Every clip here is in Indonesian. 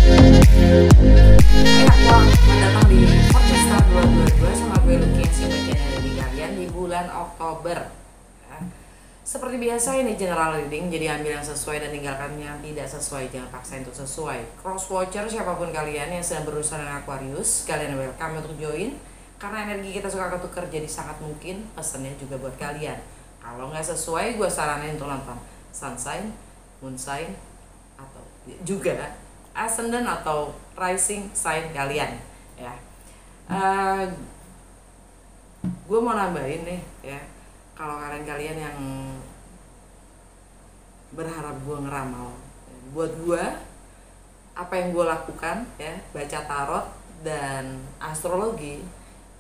Selamat datang di podcast Star 222 sama gue Lucky yang siap bacain energi kalian di bulan Oktober ya. Seperti biasa ini general reading, jadi ambil yang sesuai dan tinggalkan yang tidak sesuai, jangan paksa untuk sesuai. Cross watcher siapapun kalian yang sedang berurusan dengan Aquarius, kalian welcome untuk join, karena energi kita suka ketukar jadi sangat mungkin pesannya juga buat kalian. Kalau nggak sesuai, gue saranin untuk nonton Sun Sign, Moon Sign, atau juga Ascendant atau Rising Sign kalian ya. Gue mau nambahin nih ya, kalau kalian yang berharap gue ngeramal, buat gue apa yang gue lakukan ya, baca tarot dan astrologi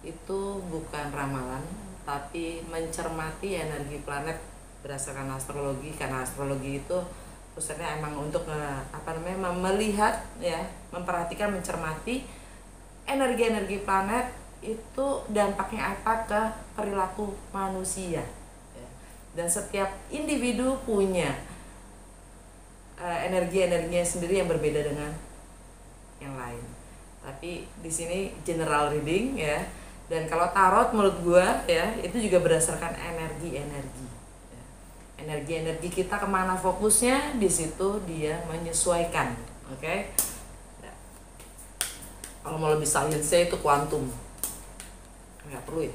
itu bukan ramalan, tapi mencermati energi planet berdasarkan astrologi, karena astrologi itu pusatnya emang untuk melihat ya, memperhatikan, mencermati energi-energi planet itu dampaknya apa ke perilaku manusia ya. Dan setiap individu punya energi-energinya sendiri yang berbeda dengan yang lain. Tapi di sini general reading ya. Dan kalau tarot menurut gue ya, itu juga berdasarkan energi-energi. Energi-energi kita kemana fokusnya, di situ dia menyesuaikan. Oke? Ya. Kalau mau lebih sainsnya itu kuantum. Nggak perlu ya.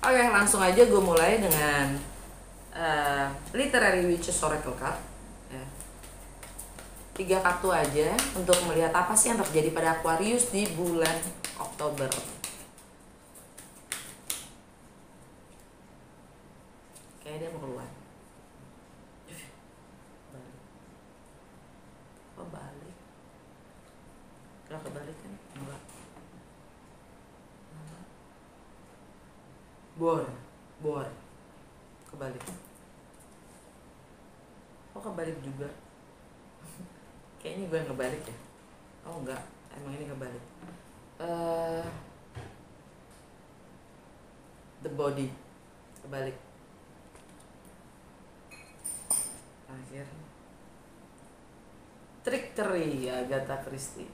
Oke, langsung aja gue mulai dengan Literary Witches Oracle card. Ya. 3 kartu aja untuk melihat apa sih yang terjadi pada Aquarius di bulan Oktober. Kayaknya dia mau keluar. Kok balik? Gak kebalik kan? Enggak. Bor. Kebalik. Kok kebalik juga? Kayaknya gue yang kebalik ya. Oh enggak, emang ini kebalik. The Body kebalik. Akhir Trickery Agatha Christie.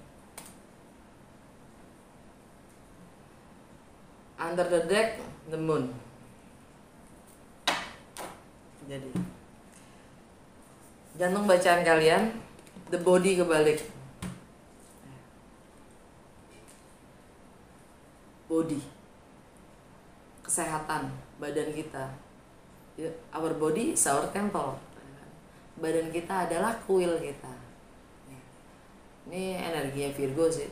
Under the Deck The Moon. Jadi jantung bacaan kalian The Body kebalik. Body, kesehatan badan kita. Our body is our temple. Badan kita adalah kuil kita. Ini energinya Virgo sih.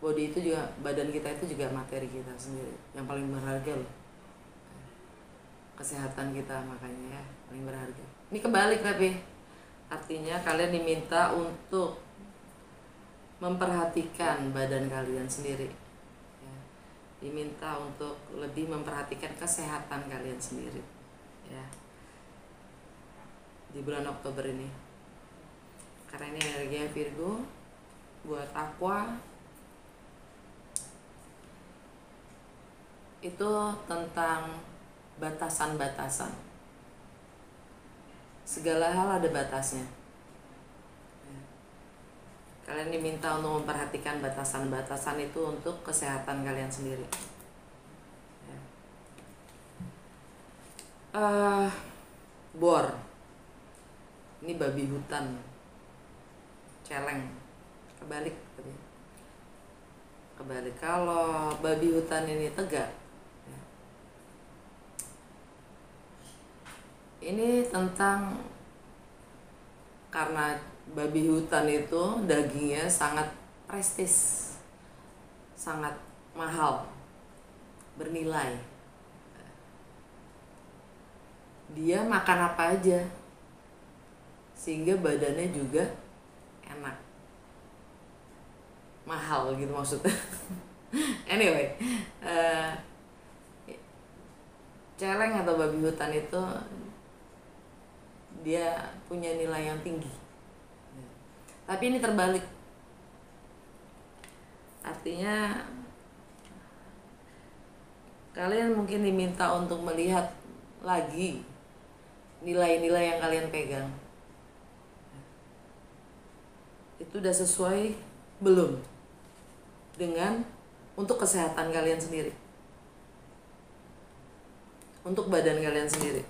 Body itu juga, badan kita itu juga materi kita sendiri yang paling berharga loh. Kesehatan kita makanya ya paling berharga. Ini kebalik tapi artinya kalian diminta untuk memperhatikan badan kalian sendiri ya. Diminta untuk lebih memperhatikan kesehatan kalian sendiri ya di bulan Oktober ini, karena ini energinya Virgo. Buat Aqua itu tentang batasan-batasan. Segala hal ada batasnya. Kalian diminta untuk memperhatikan batasan-batasan itu untuk kesehatan kalian sendiri. Bor, ini babi hutan, celeng, kebalik. Kalau babi hutan ini tegak, ini tentang, karena babi hutan itu dagingnya sangat prestis, sangat mahal, bernilai. Dia makan apa aja sehingga badannya juga enak, mahal gitu maksudnya. Anyway, celeng atau babi hutan itu dia punya nilai yang tinggi. Tapi ini terbalik, artinya kalian mungkin diminta untuk melihat lagi nilai-nilai yang kalian pegang. itu udah sesuai belum dengan untuk kesehatan kalian sendiri, untuk badan kalian sendiri.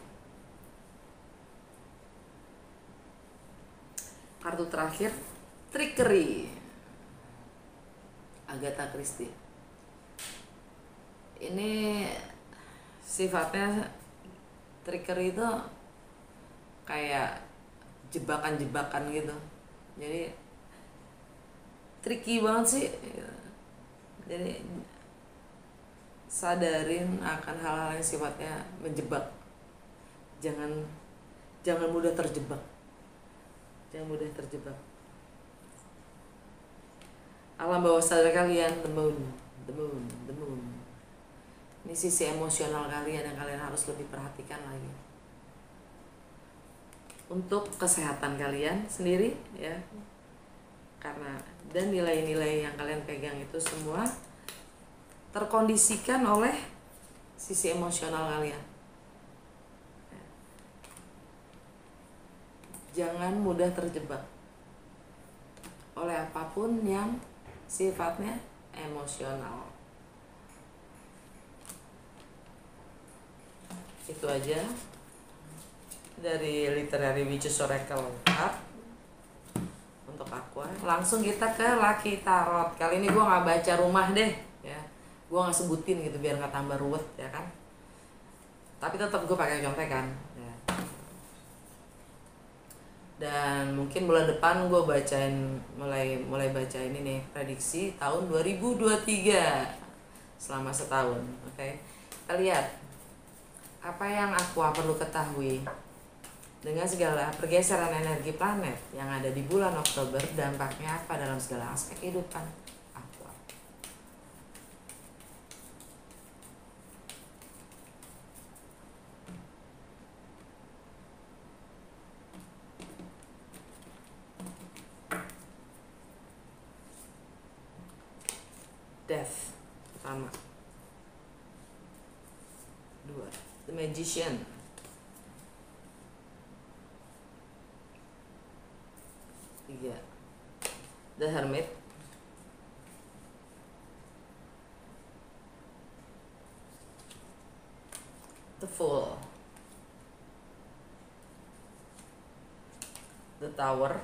Kartu terakhir, trickery, Agatha Christie. Ini sifatnya trickery itu kayak jebakan-jebakan gitu, jadi tricky banget sih. Jadi sadarin akan hal-hal yang sifatnya menjebak. Jangan mudah terjebak. Jangan mudah terjebak. Alam bawah sadar kalian, the moon. Ini sisi emosional kalian yang kalian harus lebih perhatikan lagi. Untuk kesehatan kalian sendiri ya. Karena dan nilai-nilai yang kalian pegang itu semua terkondisikan oleh sisi emosional kalian. Jangan mudah terjebak oleh apapun yang sifatnya emosional. Itu aja dari Literary Witches Oracle card untuk Aqua. Langsung kita ke Lucky Tarot. Kali ini gue nggak baca rumah deh ya, gue nggak sebutin gitu biar nggak tambah ruwet ya kan, tapi tetap gue pakai contekan ya. Dan mungkin bulan depan gue bacain mulai bacain ini nih, prediksi tahun 2023 selama setahun. Oke. Kita lihat apa yang Aqua perlu ketahui dengan segala pergeseran energi planet yang ada di bulan Oktober, dampaknya apa dalam segala aspek kehidupan Aqua. Death pertama, 2 The Magician, 3 The Hermit, 4 The Fool, The Tower,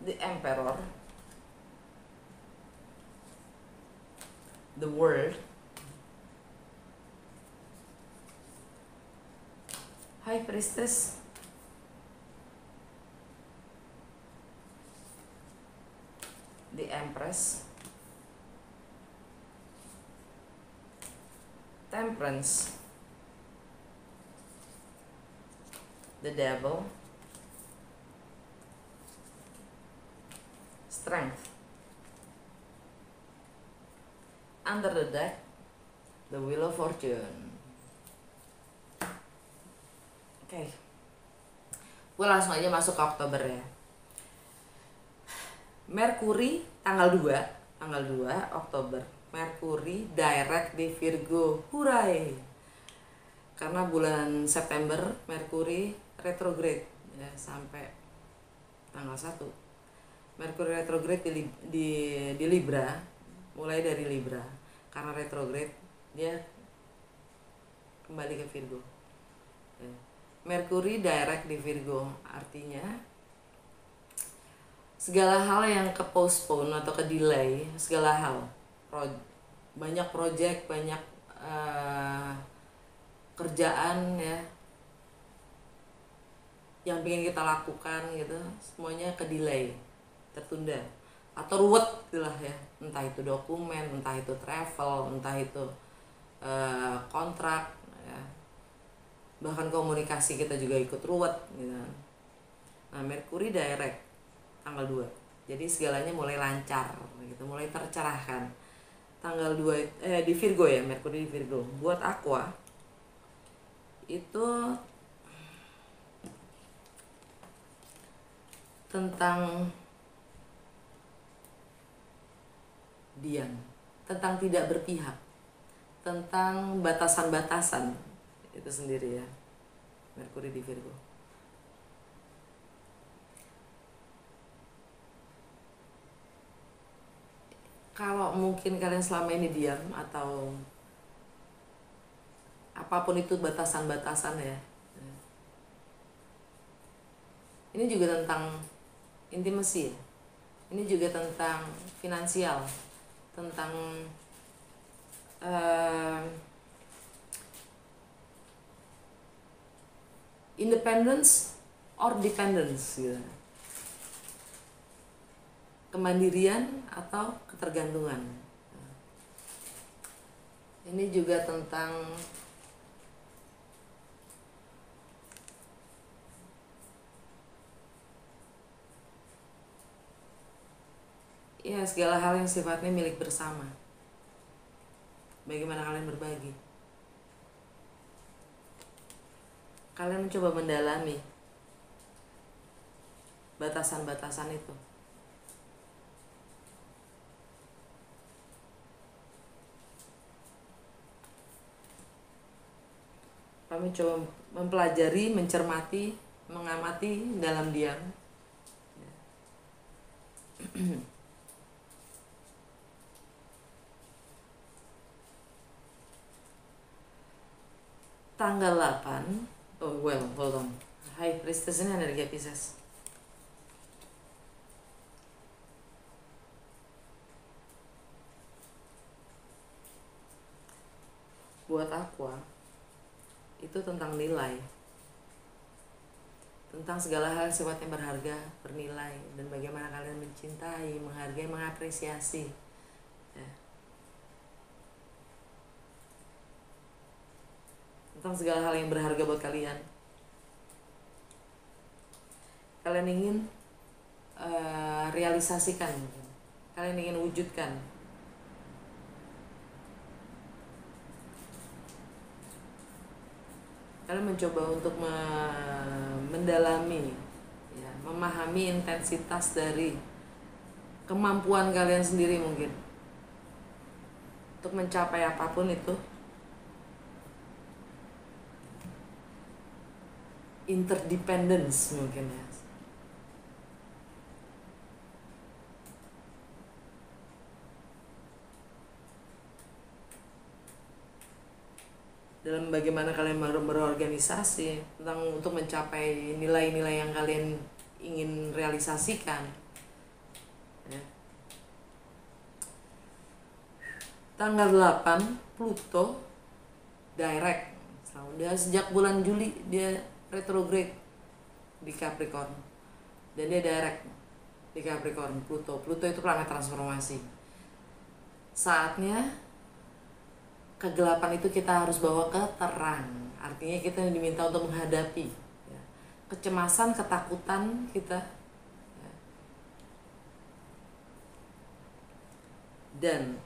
The Emperor, The World, High Priestess, The Empress, Temperance, The Devil, Strength. Under the Deck, The Wheel of Fortune. Oke. Gue langsung aja masuk ke Oktober ya. Merkuri tanggal 2 Oktober. Merkuri direct di Virgo. Hurai. Karena bulan September Merkuri retrograde ya, sampai tanggal 1. Merkuri retrograde di Libra, mulai dari Libra. Karena retrograde dia kembali ke Virgo ya. Merkuri direct di Virgo, artinya segala hal yang ke postpone atau ke delay, segala hal, banyak project, banyak kerjaan ya yang ingin kita lakukan gitu, semuanya ke delay, tertunda atau ruwet lah ya, entah itu dokumen, entah itu travel, entah itu kontrak ya. Bahkan komunikasi kita juga ikut ruwet gitu. Nah, Merkuri direct tanggal 2. Jadi segalanya mulai lancar gitu, mulai tercerahkan. Tanggal 2 di Virgo ya, Merkuri di Virgo. Buat Aqua itu tentang diam, tentang tidak berpihak, tentang batasan-batasan itu sendiri ya, Merkuri di Virgo. Kalau mungkin kalian selama ini diam atau apapun itu batasan-batasan ya, ini juga tentang intimasi ya. Ini juga tentang finansial, tentang independence or dependence gitu. Kemandirian atau ketergantungan. Ini juga tentang ya segala hal yang sifatnya milik bersama. Bagaimana kalian berbagi? Kalian mencoba mendalami batasan-batasan itu. Kami coba mempelajari, mencermati, mengamati dalam diam. Tanggal 8. Oh well, hold on. Hai Priestess, ini energi Pisces. Buat Aqua itu tentang nilai, tentang segala hal sifatnya berharga, bernilai, dan bagaimana kalian mencintai, menghargai, mengapresiasi ya. Tentang segala hal yang berharga buat kalian. Kalian ingin realisasikan, kalian ingin wujudkan. Kalian mencoba untuk mendalami, ya, memahami intensitas dari kemampuan kalian sendiri mungkin untuk mencapai apapun itu. Interdependence mungkin ya. Dalam bagaimana kalian berorganisasi, tentang untuk mencapai nilai-nilai yang kalian ingin realisasikan ya. Tanggal 8 Pluto direct, dia sejak bulan Juli dia retrograde di Capricorn, dan dia direct di Capricorn. Pluto itu planet transformasi. Saatnya kegelapan itu kita harus bawa ke terang. Artinya kita diminta untuk menghadapi ya, kecemasan, ketakutan kita ya, dan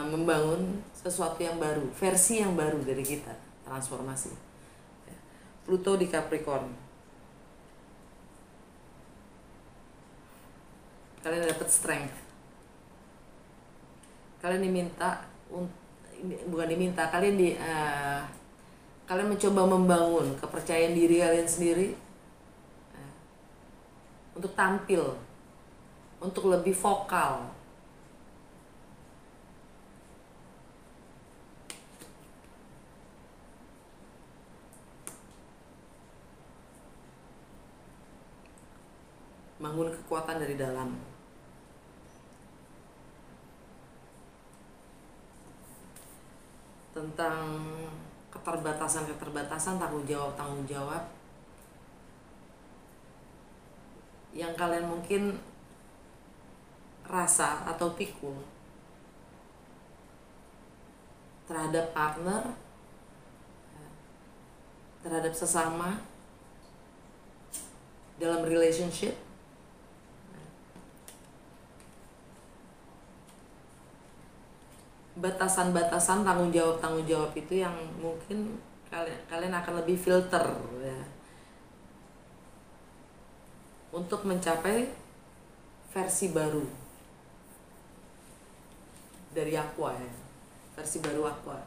membangun sesuatu yang baru, versi yang baru dari kita, transformasi ya. Pluto di Capricorn, kalian dapat strength. Kalian diminta, bukan diminta, kalian mencoba membangun kepercayaan diri kalian sendiri untuk tampil, untuk lebih vokal. Bangun kekuatan dari dalam. Tentang keterbatasan, tanggung jawab yang kalian mungkin rasa atau pikul terhadap partner, terhadap sesama, dalam relationship. Batasan-batasan tanggung jawab itu yang mungkin kalian akan lebih filter ya, untuk mencapai versi baru dari Aqua ya, versi baru Aqua.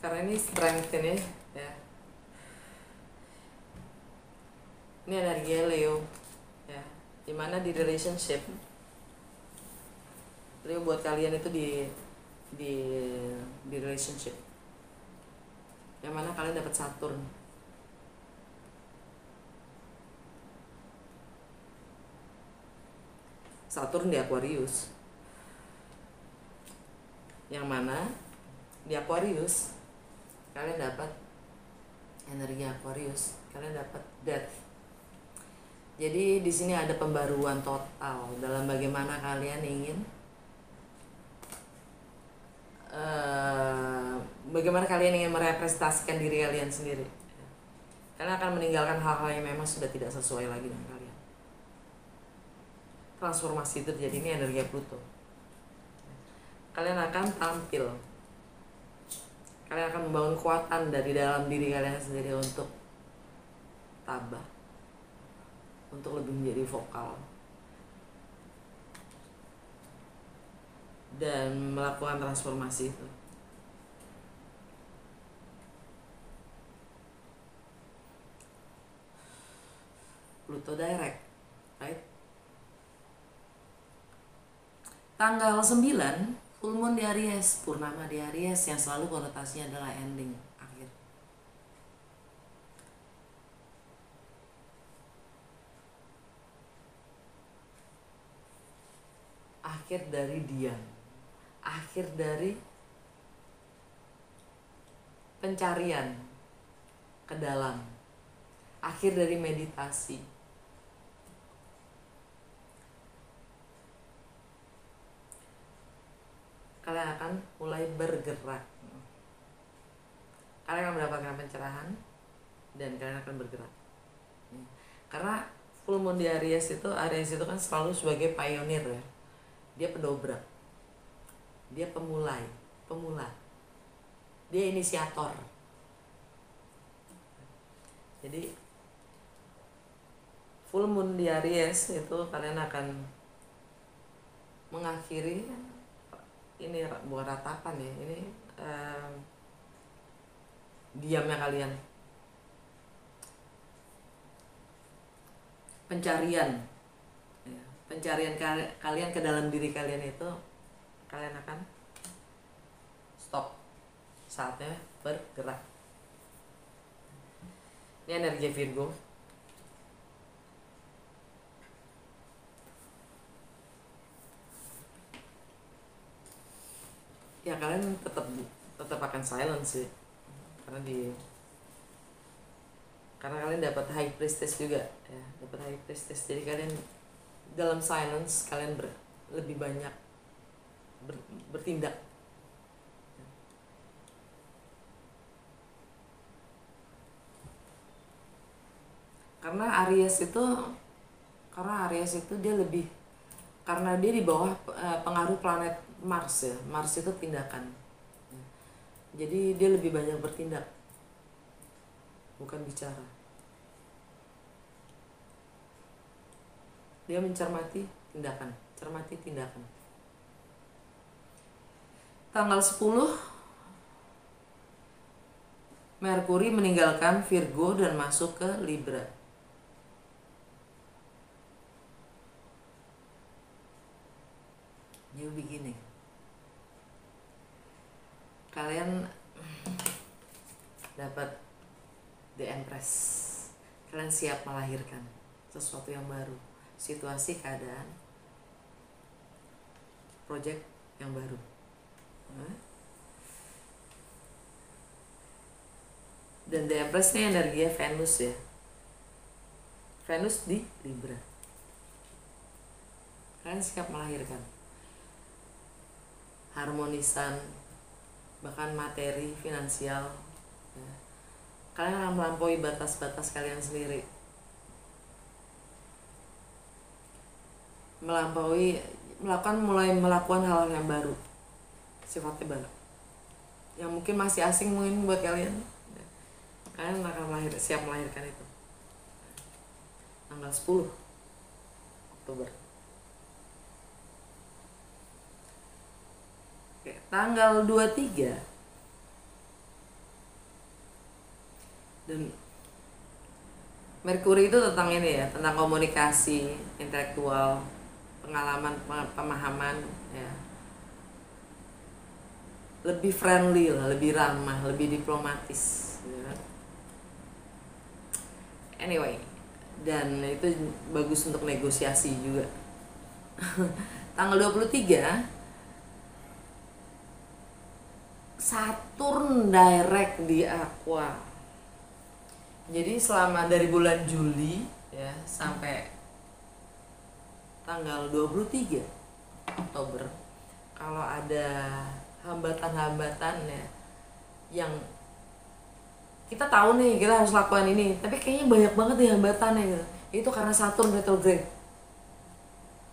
Karena ini strength ini ya. Ini energi Leo ya, dimana di relationship Leo buat kalian itu di di relationship yang mana kalian dapat Saturn. Saturn di Aquarius, yang mana di Aquarius kalian dapat energi Aquarius, kalian dapat death. Jadi di sini ada pembaruan total dalam bagaimana kalian ingin bagaimana kalian ingin merepresentasikan diri kalian sendiri. Kalian akan meninggalkan hal-hal yang memang sudah tidak sesuai lagi dengan kalian. Transformasi itu terjadi, ini energi Pluto. Kalian akan tampil, kalian akan membangun kekuatan dari dalam diri kalian sendiri untuk tabah, untuk lebih menjadi vokal dan melakukan transformasi itu. Pluto direct, right? Tanggal 9 full moon di Aries, purnama di Aries, yang selalu konotasinya adalah ending, akhir. Akhir dari diam, akhir dari pencarian ke dalam, akhir dari meditasi. Kalian akan mulai bergerak, kalian akan mendapatkan pencerahan dan kalian akan bergerak. Karena full moon di Aries itu kan selalu sebagai pioneer ya, dia pendobrak, dia pemula, dia inisiator. Jadi full moon di Aries itu kalian akan mengakhiri, ini bukan ratapan ya, ini diamnya kalian, pencarian kalian ke dalam diri kalian itu, kalian akan stop, saatnya bergerak. Ini energi Virgo. Ya kalian tetap akan silence sih, karena kalian dapat High Priestess juga ya, dapat High Priestess. Jadi kalian dalam silence kalian lebih banyak bertindak. Karena Aries itu dia lebih, karena dia di bawah pengaruh planet Mars ya. Mars itu tindakan. Jadi dia lebih banyak bertindak, bukan bicara. Dia mencermati tindakan, cermati tindakan. Tanggal 10 Merkuri meninggalkan Virgo dan masuk ke Libra. New beginning. Kalian dapat The Empress. Kalian siap melahirkan sesuatu yang baru, situasi, keadaan, project yang baru. Dan The Empress ini energinya Venus ya. Venus di Libra. Kalian siap melahirkan harmonisan, bahkan materi, finansial ya. Kalian akan melampaui batas-batas kalian sendiri, mulai melakukan hal-hal yang baru, sifatnya baru, yang mungkin masih asing mungkin buat kalian. Kalian akan siap melahirkan itu tanggal 10 Oktober. Oke, tanggal 23 dan Merkuri itu tentang ini ya, tentang komunikasi intelektual, pengalaman, pemahaman ya. Lebih friendly lah, lebih ramah, lebih diplomatis ya. Anyway, dan itu bagus untuk negosiasi juga. Tanggal 23 Saturn direct di Aqua. Jadi selama dari bulan Juli ya sampai tanggal 23 Oktober, kalau ada hambatan-hambatan ya yang kita tahu nih kita harus lakukan ini, tapi kayaknya banyak banget nih hambatannya gitu. Itu karena Saturn retrograde.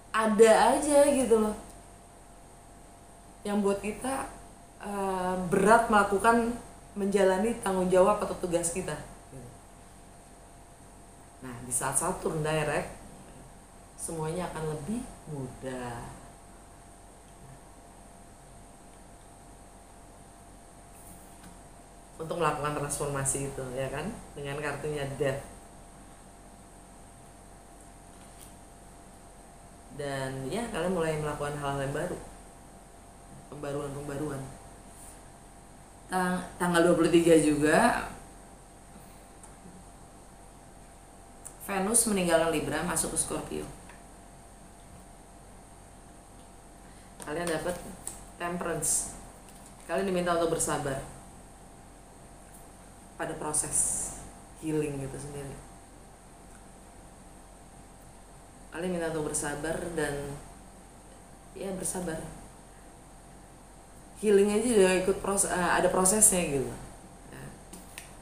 Ada aja gitu loh yang buat kita berat melakukan menjalani tanggung jawab atau tugas kita. Nah, di saat Saturn direct semuanya akan lebih mudah. Untuk melakukan transformasi itu ya kan, dengan kartunya Death. Dan ya kalian mulai melakukan hal-hal yang baru, pembaruan. Tanggal 23 juga Venus meninggalkan Libra masuk ke Scorpio. Kalian dapat Temperance. Kalian diminta untuk bersabar pada proses healing itu sendiri. Kalian minta untuk bersabar dan ya bersabar. Healing aja juga ikut proses, ada prosesnya gitu.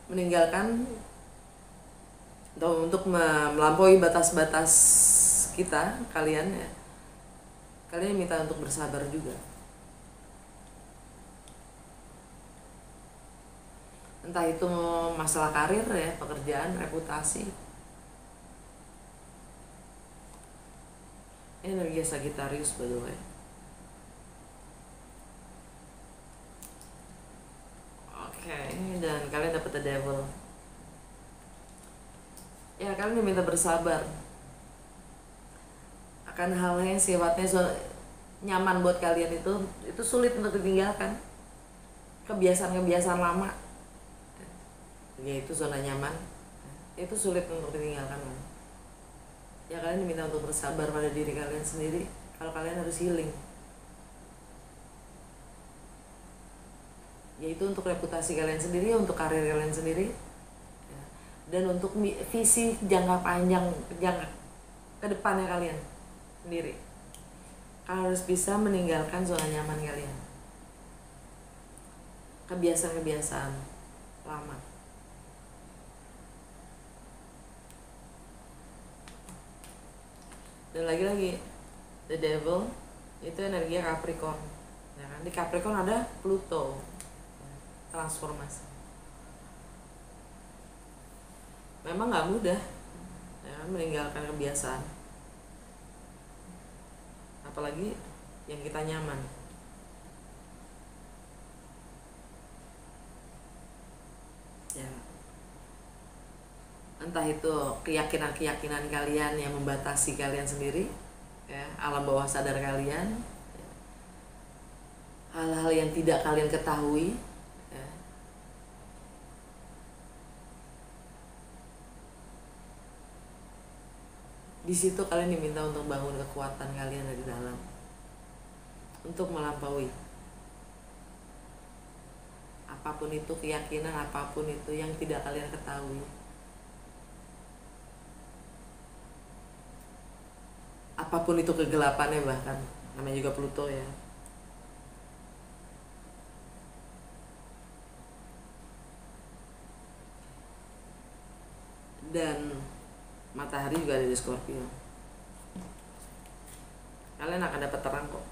Meninggalkan untuk melampaui batas-batas kita, kalian ya. Kalian minta untuk bersabar juga. Entah itu masalah karir ya, pekerjaan, reputasi. Energi Sagittarius by the way. Oke, dan kalian dapat The Devil. Ya, kalian diminta bersabar akan hal yang sifatnya nyaman buat kalian, itu sulit untuk ditinggalkan. Kebiasaan-kebiasaan lama, yaitu zona nyaman, itu sulit untuk ditinggalkan. Ya, kalian diminta untuk bersabar pada diri kalian sendiri kalau kalian harus healing, yaitu untuk reputasi kalian sendiri, untuk karir kalian sendiri, dan untuk visi jangka panjang, jangka ke depannya kalian sendiri. Kalian harus bisa meninggalkan zona nyaman kalian, kebiasaan-kebiasaan lama. Dan lagi-lagi The Devil itu energi Capricorn ya kan? Di Capricorn ada Pluto, transformasi. Memang nggak mudah ya kan, meninggalkan kebiasaan, apalagi yang kita nyaman. Ya, entah itu keyakinan-keyakinan kalian yang membatasi kalian sendiri ya, alam bawah sadar kalian, hal-hal yang tidak kalian ketahui ya. Di situ kalian diminta untuk bangun kekuatan kalian dari dalam untuk melampaui apapun itu keyakinan, apapun itu yang tidak kalian ketahui. Apapun itu kegelapannya, bahkan namanya juga Pluto ya. Dan matahari juga ada di Scorpio. Kalian akan dapat terang kok.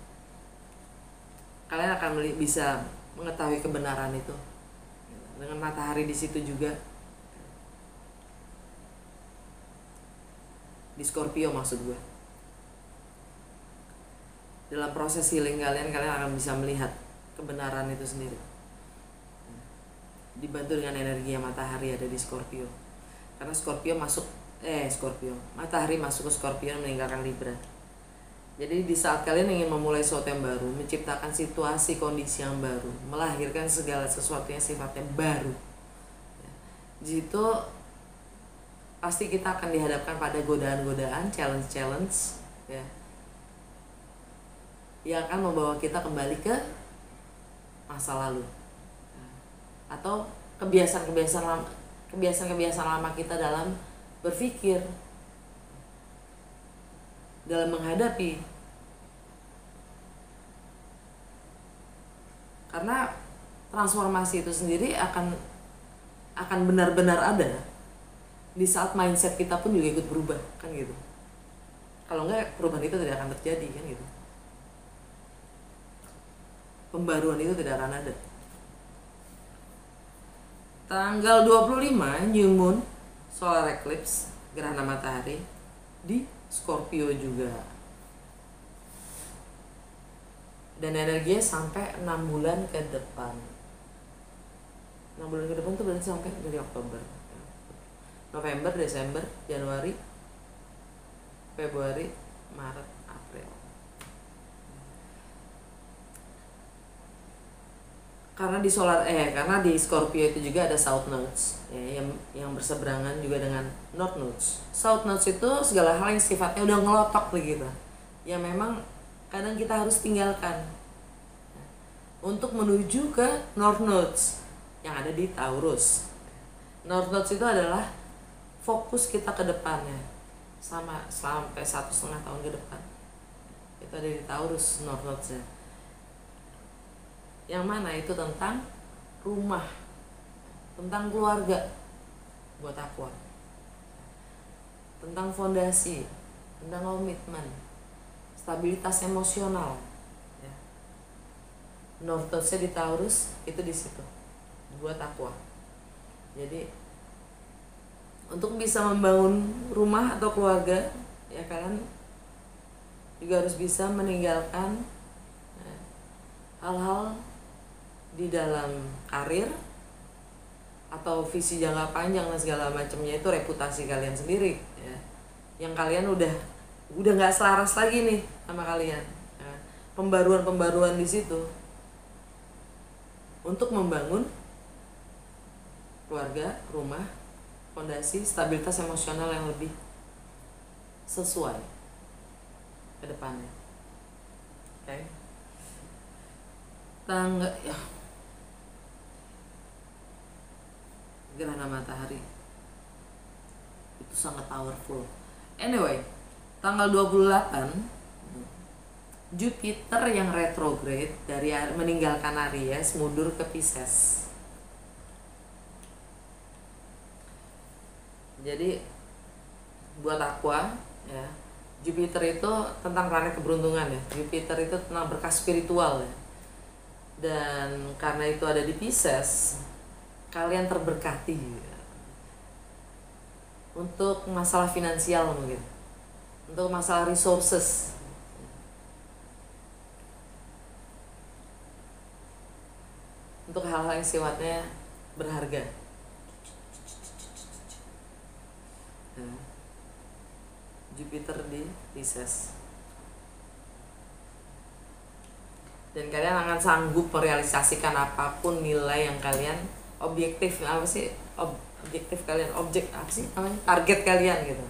Kalian akan bisa mengetahui kebenaran itu dengan matahari di situ juga. Di Scorpio maksud gue. Dalam proses healing kalian akan bisa melihat kebenaran itu sendiri, dibantu dengan energi yang matahari ada di Scorpio. Karena Scorpio masuk Scorpio. Matahari masuk ke Scorpio meninggalkan Libra. Jadi di saat kalian ingin memulai sesuatu yang baru, menciptakan situasi kondisi yang baru, melahirkan segala sesuatu yang sifatnya baru, di situ pasti kita akan dihadapkan pada godaan-godaan, challenge-challenge, ya, yang akan membawa kita kembali ke masa lalu, atau kebiasaan-kebiasaan lama kita dalam berpikir, dalam menghadapi. Karena transformasi itu sendiri akan benar-benar ada di saat mindset kita pun juga ikut berubah, kan gitu. Kalau enggak, perubahan itu tidak akan terjadi, kan gitu. Pembaruan itu tidak akan ada. Tanggal 25 new moon, solar eclipse, gerhana matahari di Scorpio juga. Dan energinya sampai 6 bulan ke depan. 6 bulan ke depan tuh berarti sampai dari Oktober, November, Desember, Januari, Februari, Maret, April. Karena di Scorpio itu juga ada South Nodes, ya, yang berseberangan juga dengan North Nodes. South Nodes itu segala hal yang sifatnya udah ngelotok begitu, yang memang kadang kita harus tinggalkan untuk menuju ke North Nodes yang ada di Taurus. North Nodes itu adalah fokus kita ke depannya, sampai 1,5 tahun ke depan. Itu ada di Taurus North Nodes-nya. Yang mana itu tentang rumah, tentang keluarga buat aku, tentang fondasi, tentang komitmen, stabilitas emosional, ya. North Node-nya di Taurus itu di situ buat aku. Jadi untuk bisa membangun rumah atau keluarga, ya kalian juga harus bisa meninggalkan hal-hal di dalam karir atau visi jangka panjang dan segala macamnya, itu reputasi kalian sendiri, ya, yang kalian udah nggak selaras lagi nih sama kalian, ya. Pembaruan di situ untuk membangun keluarga, rumah, fondasi, stabilitas emosional yang lebih sesuai ke depannya. Oke. Gerhana matahari itu sangat powerful. Anyway, tanggal 28 Jupiter yang retrograde dari meninggalkan Aries mundur ke Pisces. Jadi buat Aqua, ya, Jupiter itu tentang planet keberuntungan, ya. Jupiter itu tentang berkah spiritual, ya. Dan karena itu ada di Pisces, kalian terberkati, ya. Untuk masalah finansial mungkin, untuk masalah resources, untuk hal-hal yang sifatnya berharga. Nah, Jupiter di Pisces. Dan kalian akan sanggup merealisasikan apapun nilai yang kalian objektif kalian, target kalian gitu.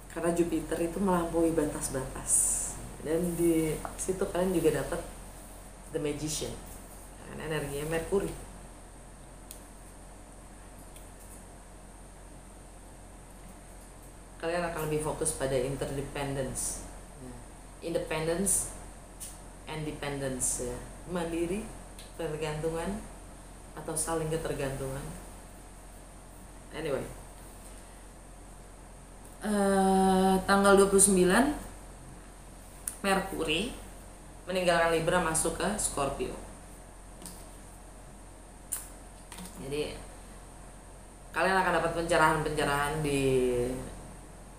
Karena Jupiter itu melampaui batas-batas, dan di situ kalian juga dapat The Magician, dan energinya Merkuri. Kalian akan lebih fokus pada interdependence, independence and dependence, ya. Mandiri, ketergantungan atau saling ketergantungan. Anyway, tanggal 29 Merkuri meninggalkan Libra masuk ke Scorpio. Jadi kalian akan dapat pencerahan-pencerahan di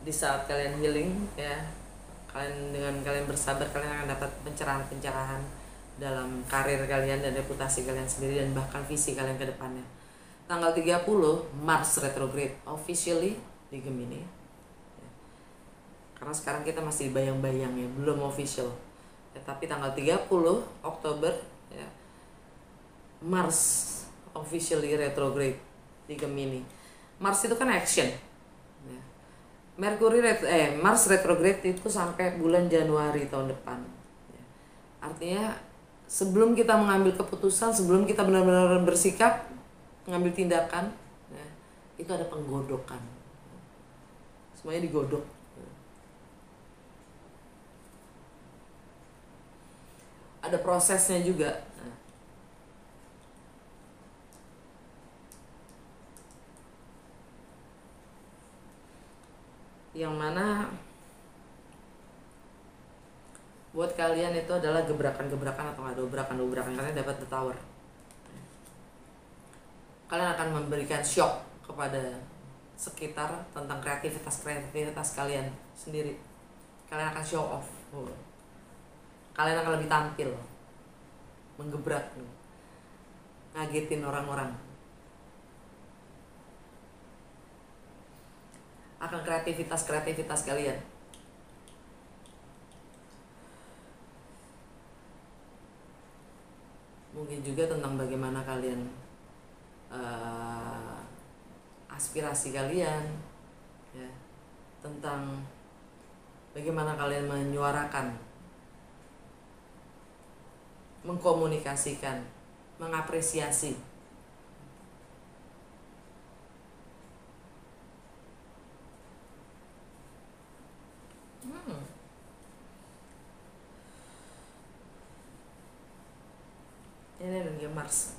saat kalian healing, ya. Dengan kalian bersabar, kalian akan dapat pencerahan-pencerahan dalam karir kalian dan reputasi kalian sendiri, dan bahkan visi kalian ke depannya. tanggal 30 Mars retrograde officially di Gemini. Karena sekarang kita masih bayang-bayang ya, belum official. Ya, tapi tanggal 30 Oktober ya, Mars officially retrograde di Gemini. Mars itu kan action. Ya. Mars retrograde itu sampai bulan Januari tahun depan. Ya. Artinya sebelum kita mengambil keputusan, sebelum kita benar-benar bersikap, mengambil tindakan, ya, itu ada penggodokan. Semuanya digodok. Ada prosesnya juga. Yang mana buat kalian itu adalah gebrakan-gebrakan atau ada gebrakan-gebrakan, kalian dapat the tower. Kalian akan memberikan shock kepada sekitar tentang kreativitas kalian sendiri. Kalian akan show off. Kalian akan lebih tampil, menggebrak, ngagetin orang-orang. Akan kreativitas kalian. Mungkin juga tentang bagaimana kalian aspirasi kalian, ya, tentang bagaimana kalian menyuarakan, mengkomunikasikan, mengapresiasi. Ini energi Mars.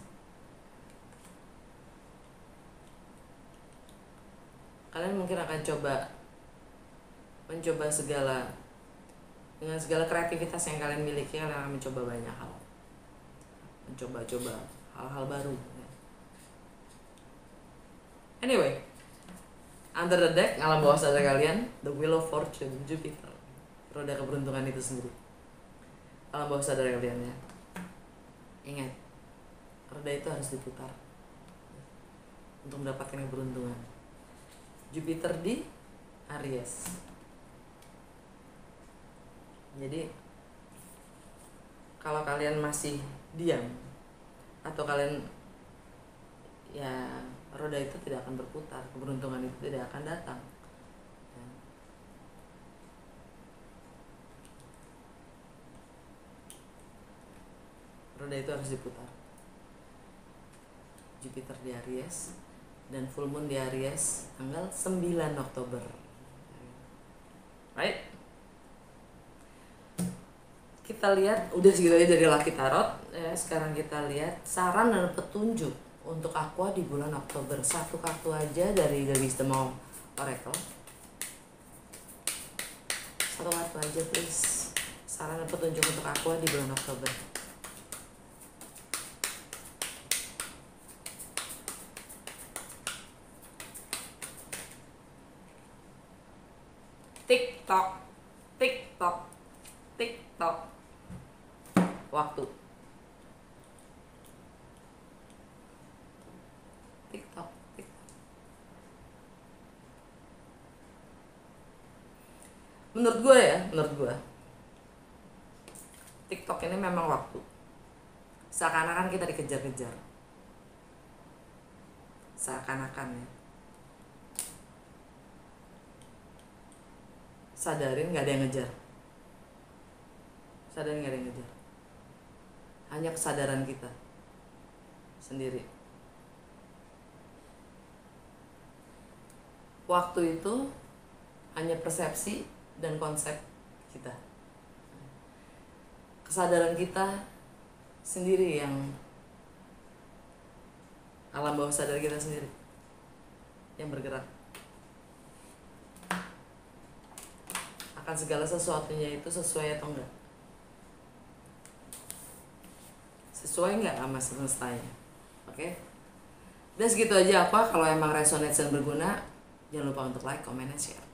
Kalian mungkin akan mencoba dengan segala kreativitas yang kalian miliki, kalian akan mencoba banyak hal. Mencoba hal-hal baru. Anyway, under the deck, alam bawah sadar kalian, the wheel of fortune, Jupiter, roda keberuntungan itu sendiri. Alam bawah sadar kalian ya. Ingat, roda itu harus diputar untuk mendapatkan keberuntungan. Jupiter di Aries. Jadi kalau kalian masih diam atau kalian ya, roda itu tidak akan berputar, keberuntungan itu tidak akan datang. Roda itu harus diputar. Jupiter di Aries dan full moon di Aries tanggal 9 Oktober. Right? Kita lihat, udah segitu aja dari Lucky Tarot ya. Sekarang kita lihat saran dan petunjuk untuk Aqua di bulan Oktober. Satu kartu aja dari The Wisdom of Oracle. Satu kartu aja please. Saran dan petunjuk untuk Aqua di bulan Oktober. TikTok, TikTok, TikTok. Waktu. TikTok, TikTok. Menurut gue, TikTok ini memang waktu. Seakan-akan kita dikejar-kejar. Seakan-akan ya. Sadarin gak ada yang ngejar. Sadarin gak ada yang ngejar. Hanya kesadaran kita sendiri. Waktu itu hanya persepsi dan konsep kita. Kesadaran kita sendiri yang alam bawah sadar kita sendiri yang bergerak. Akan segala sesuatunya itu sesuai atau enggak. Sesuai enggak sama semestanya. Oke? Dan segitu aja apa. Kalau emang resonate dan berguna, jangan lupa untuk like, comment, dan share.